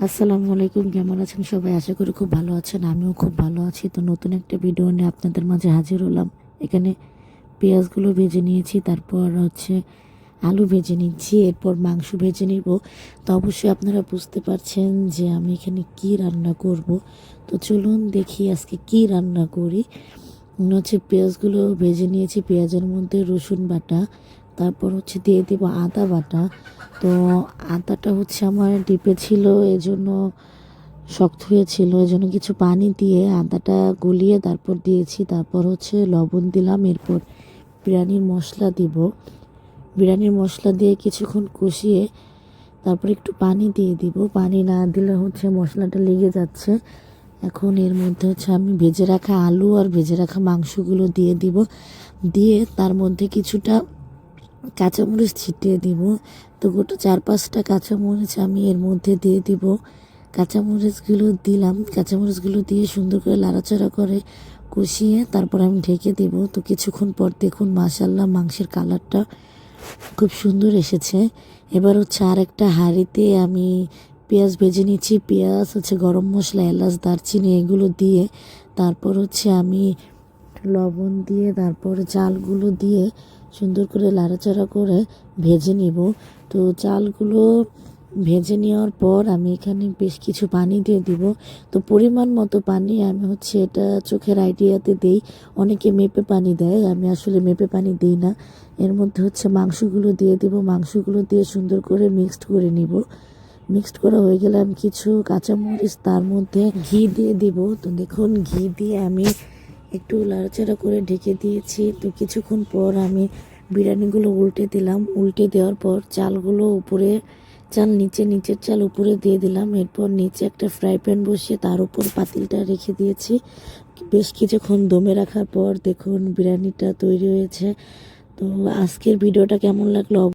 আসসালামু আলাইকুম, কেমন আছেন সবাই? আশা করি খুব ভালো আছেন। আমিও খুব ভালো আছি। তো নতুন একটা ভিডিও নিয়ে আপনাদের মাঝে হাজির হলাম। এখানে পেঁয়াজগুলো ভেজে নিয়েছি, তারপর আলু ভেজে নিচ্ছি, এরপর মাংস ভেজে নিব। তো অবশ্যই আপনারা বুঝতে পারছেন যে আমি এখানে কি রান্না করব। তো চলুন দেখি আজকে কি রান্না করি। পেঁয়াজগুলো ভেজে নিয়েছি, পেঁয়াজের মধ্যে রসুন বাটা, তারপর দিয়ে দিব আদা বাটা। তো আদাটা আমার ডিপে ছিল, এজন্য শক্ত হয়েছিল, এজন্য কিছু পানি দিয়ে আদাটা গলিয়ে তারপর দিয়েছি। তারপর লবণ দিলাম, এরপর বিরিয়ানির মশলা দিব। বিরিয়ানির মশলা দিয়ে কিছুক্ষণ কষিয়ে তারপর একটু পানি দিয়ে দিব। পানি না দিলে মশলাটা লেগে যাচ্ছে। এখন এর মধ্যে আমি ভেজে রাখা আলু আর ভেজে রাখা মাংসগুলো দিয়ে দিব। দিয়ে তার মধ্যে কিছুটা কাঁচামরিচ ছিটিয়ে দিব। তো গোটা 4-5টা কাঁচামরিচ আমি এর মধ্যে দিয়ে দিব। কাঁচামরিচগুলো দিলাম, কাঁচামরিচগুলো দিয়ে সুন্দর করে নাড়াচাড়া করে কষিয়ে তারপর আমি ঢেকে দেব। তো কিছুক্ষণ পর দেখুন মাশাআল্লাহ মাংসের কালারটা খুব সুন্দর এসেছে। এবার আর একটা হাঁড়িতে আমি পেঁয়াজ ভেজে নিচ্ছি। পেঁয়াজ গরম মশলা, এলাচ, দারচিনি এগুলো দিয়ে তারপর আমি লবণ দিয়ে তারপর চালগুলো দিয়ে সুন্দর করে নাড়াচাড়া করে ভেজে নিব। তো চালগুলো ভেজে নেওয়ার পর আমি এখানে বেশ কিছু পানি দিয়ে দিব। তো পরিমাণ মতো পানি আমি এটা চোখের আইডিয়াতে দেই। অনেকে মেপে পানি দেয়, আমি আসলে মেপে পানি দিই না। এর মধ্যে মাংসগুলো দিয়ে দিব। মাংসগুলো দিয়ে সুন্দর করে মিক্সড করে নিব। মিক্সড করা হয়ে গেলে আমি কিছু কাঁচামরিচ তার মধ্যে ঘি দিয়ে দিব। তো দেখুন ঘি দিয়ে আমি একটু নাড়াচাড়া করে ঢেকে দিয়েছি। তো কিছুক্ষণ পর আমি বিরিয়ানিগুলো উল্টে দিলাম। উল্টে দেওয়ার পর চালগুলো উপরে, চাল নিচে, নিচের চাল উপরে দিয়ে দিলাম। এরপর নিচে একটা ফ্রাই প্যান বসিয়ে তার উপর পাতিলটা রেখে দিয়েছি। বেশ কিছুক্ষণ দমে রাখার পর দেখুন বিরিয়ানিটা তৈরি হয়েছে। তো আজকের ভিডিওটা কেমন লাগলো